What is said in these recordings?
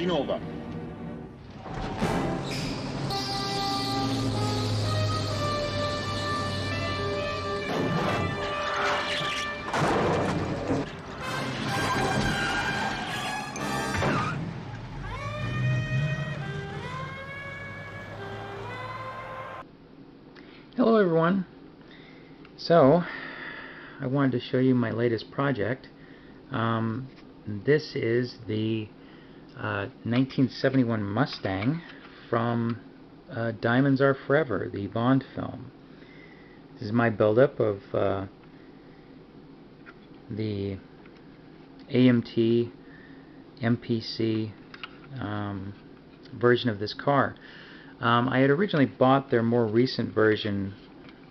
lean over. Hello everyone. So I wanted to show you my latest project. This is the 1971 Mustang from Diamonds Are Forever, the Bond film. This is my buildup of the AMT MPC version of this car. I had originally bought their more recent version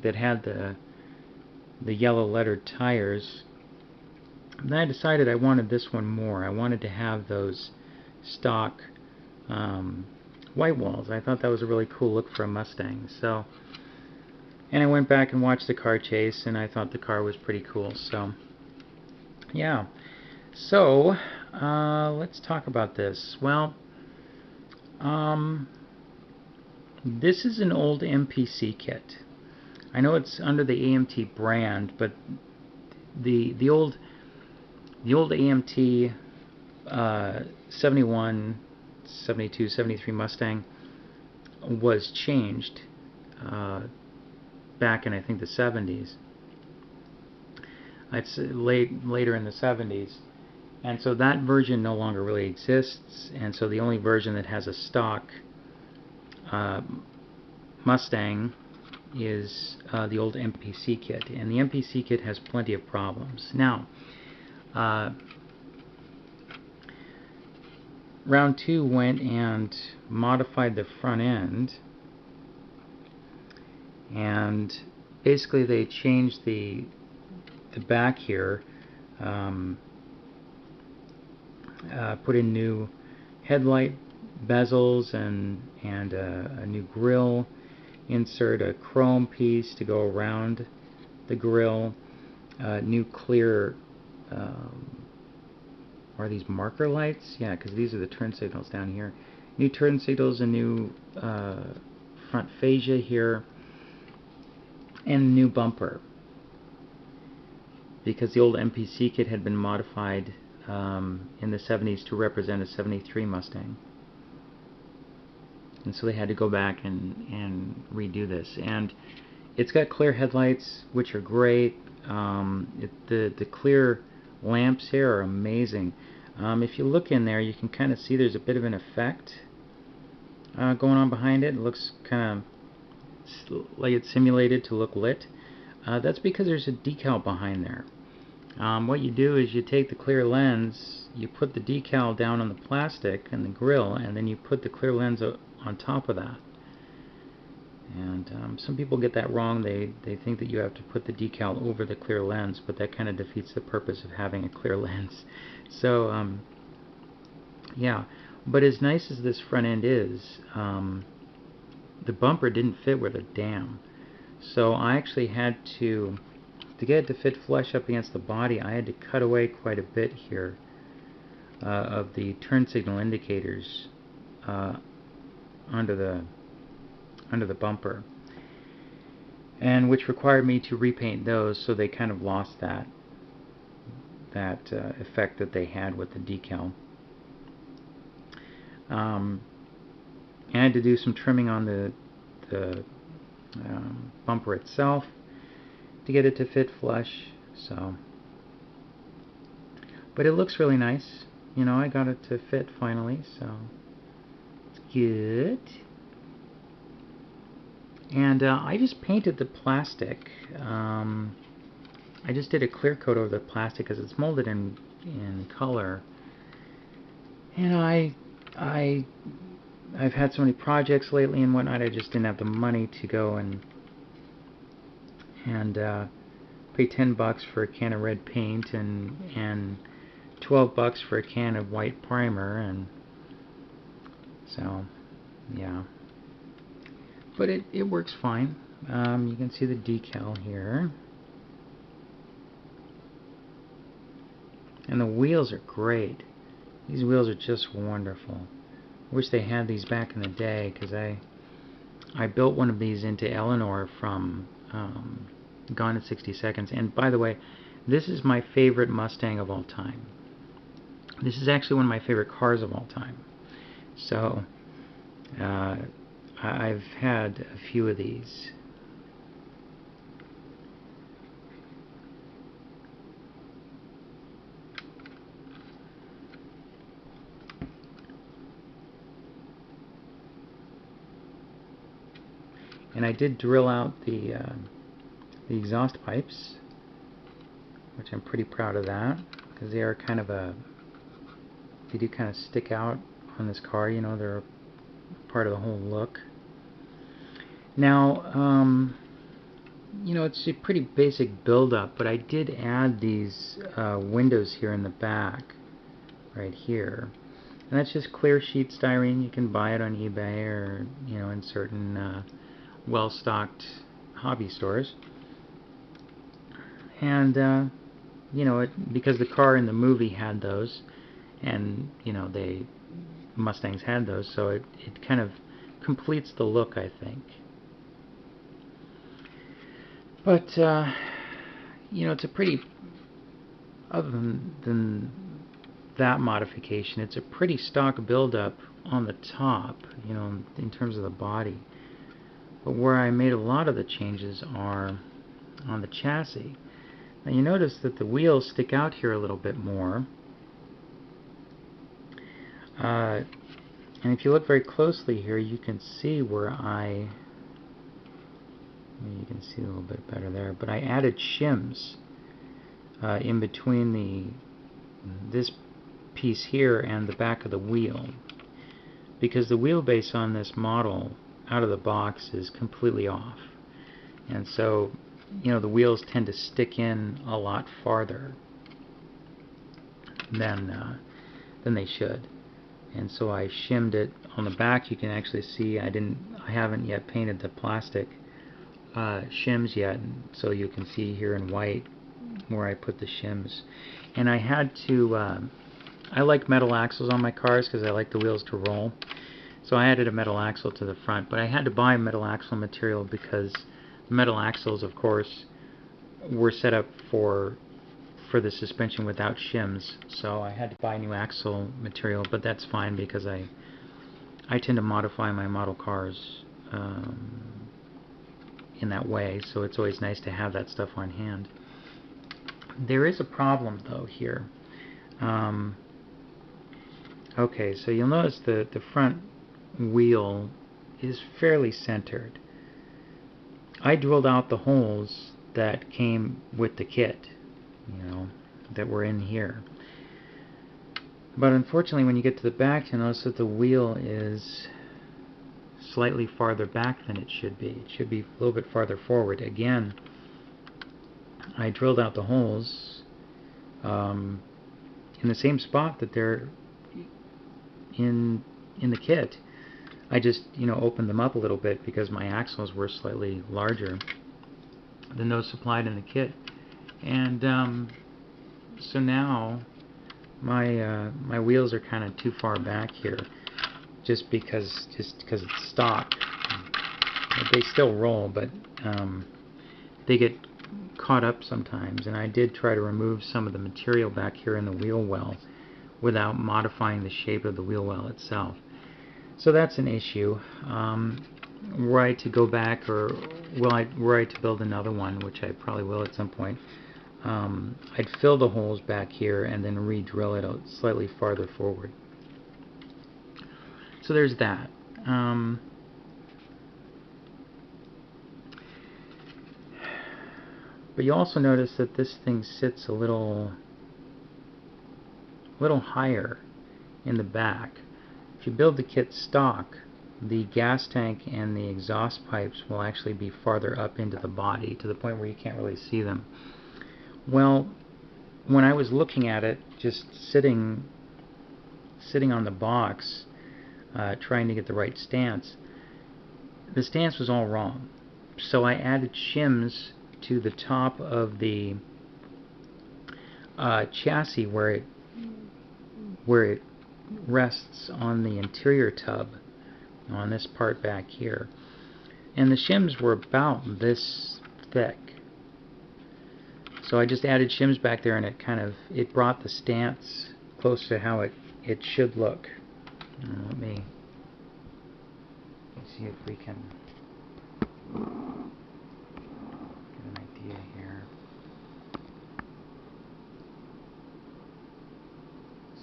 that had the yellow lettered tires. And then I decided I wanted this one more. I wanted to have those stock white walls. I thought that was a really cool look for a Mustang. So, and I went back and watched the car chase, and I thought the car was pretty cool. So, yeah. So, let's talk about this. Well, this is an old MPC kit. I know it's under the AMT brand, but the old AMT 71, 72, 73 Mustang was changed back in, I think, the 70s. It's later in the 70s, and so that version no longer really exists. And so the only version that has a stock Mustang is the old MPC kit, and the MPC kit has plenty of problems. Now, Round 2 went and modified the front end, and basically they changed the back here, put in new headlight bezels and a new grille, insert a chrome piece to go around the grille, new clear are these marker lights? Yeah, because these are the turn signals down here. New turn signals, a new front fascia here, and a new bumper, because the old MPC kit had been modified in the 70s to represent a 73 Mustang. And so they had to go back and redo this. And it's got clear headlights, which are great. The clear lamps here are amazing. If you look in there, you can kind of see there's a bit of an effect going on behind it. It looks kind of like it's simulated to look lit. That's because there's a decal behind there. What you do is you take the clear lens, you put the decal down on the plastic and the grill, and then you put the clear lens on top of that. And some people get that wrong. They think that you have to put the decal over the clear lens, but that kind of defeats the purpose of having a clear lens. So yeah, but as nice as this front end is, the bumper didn't fit with a damn. So I actually had to get it to fit flush up against the body, I had to cut away quite a bit here of the turn signal indicators under the bumper, and which required me to repaint those, so they kind of lost that effect that they had with the decal. And I had to do some trimming on the bumper itself to get it to fit flush. So, but it looks really nice. You know, I got it to fit finally, so it's good. And I just painted the plastic. I just did a clear coat over the plastic because it's molded in color. And I've had so many projects lately and whatnot, I just didn't have the money to go and pay $10 for a can of red paint and $12 for a can of white primer, and so yeah. But it works fine. You can see the decal here. And the wheels are great. These wheels are just wonderful. wish they had these back in the day, because I built one of these into Eleanor from Gone in 60 Seconds. And by the way, this is my favorite Mustang of all time. This is actually one of my favorite cars of all time. So I've had a few of these. And I did drill out the exhaust pipes, which I'm pretty proud of that, because they are kind of they do kind of stick out on this car, you know, they're part of the whole look. Now, you know, it's a pretty basic build-up, but I did add these windows here in the back, right here. And that's just clear sheet styrene. You can buy it on eBay or, you know, in certain well-stocked hobby stores. And you know, because the car in the movie had those, and you know, Mustangs had those, so it kind of completes the look, I think. But you know, it's a pretty, other than that modification, it's a pretty stock build-up on the top, you know, in terms of the body. But where I made a lot of the changes are on the chassis. Now you notice that the wheels stick out here a little bit more. And if you look very closely here, you can see where you can see a little bit better there, but I added shims in between this piece here and the back of the wheel, because the wheelbase on this model out of the box is completely off, and so, you know, the wheels tend to stick in a lot farther than they should. And so I shimmed it on the back. You can actually see I haven't yet painted the plastic shims yet, so you can see here in white where I put the shims. And I had to I like metal axles on my cars because I like the wheels to roll, so I added a metal axle to the front. But I had to buy metal axle material because metal axles, of course, were set up for the suspension without shims, so I had to buy new axle material. But that's fine because I tend to modify my model cars in that way, so it's always nice to have that stuff on hand. There is a problem though here. Okay, so you'll notice the front wheel is fairly centered. I drilled out the holes that came with the kit, you know, that were in here. But unfortunately, when you get to the back, you'll notice that the wheel is slightly farther back than it should be. It should be a little bit farther forward. Again, I drilled out the holes in the same spot that they're in the kit. I just, you know, opened them up a little bit because my axles were slightly larger than those supplied in the kit. And so now my wheels are kind of too far back here, just because it's stock. They still roll, but they get caught up sometimes. And I did try to remove some of the material back here in the wheel well without modifying the shape of the wheel well itself. So that's an issue. Were I to go back, or were I to build another one, which I probably will at some point, I'd fill the holes back here and then re-drill it out slightly farther forward. So there's that. But you also notice that this thing sits a little higher in the back. If you build the kit stock, the gas tank and the exhaust pipes will actually be farther up into the body, to the point where you can't really see them. Well, when I was looking at it, just sitting on the box, trying to get the right stance, the stance was all wrong. So I added shims to the top of the chassis where it rests on the interior tub on this part back here, and the shims were about this thick. So I just added shims back there, and it brought the stance close to how it should look. Let me see if we can get an idea here.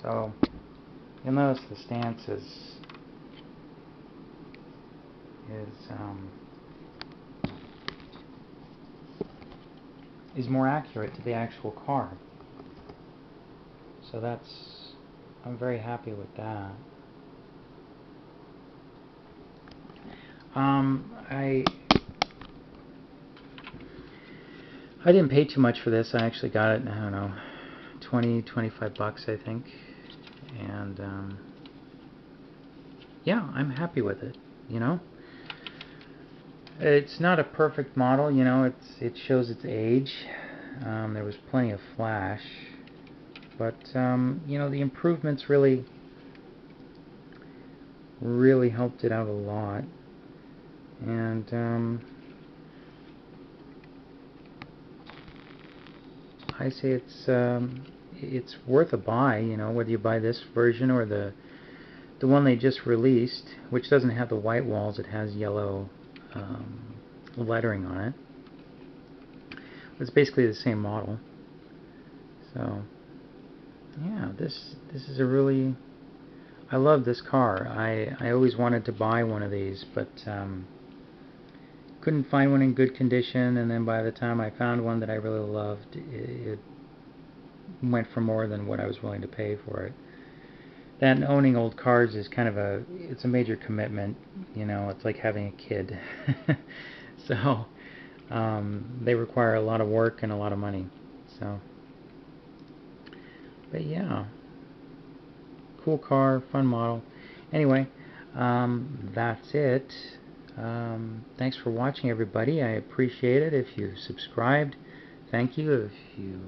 So you'll notice the stance is more accurate to the actual car. So I'm very happy with that. I didn't pay too much for this. I actually got it, I don't know, 25 bucks, I think. And yeah, I'm happy with it, you know. It's not a perfect model, you know. It shows its age. There was plenty of flash, but you know, the improvements really helped it out a lot. And I say it's worth a buy, you know, whether you buy this version or the one they just released, which doesn't have the white walls. It has yellow lettering on it. It's basically the same model. So yeah, this is a really, I love this car. I always wanted to buy one of these, but couldn't find one in good condition, and then by the time I found one that I really loved, it went for more than what I was willing to pay for it. That and owning old cars is kind of it's a major commitment, you know. It's like having a kid. So they require a lot of work and a lot of money. So, but yeah, cool car, fun model. Anyway, that's it. Thanks for watching, everybody. I appreciate it. If you subscribed, thank you. If you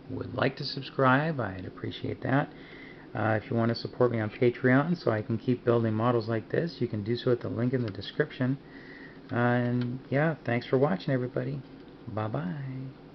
would like to subscribe, I'd appreciate that. If you want to support me on Patreon so I can keep building models like this, you can do so at the link in the description. And yeah, thanks for watching, everybody. Bye-bye.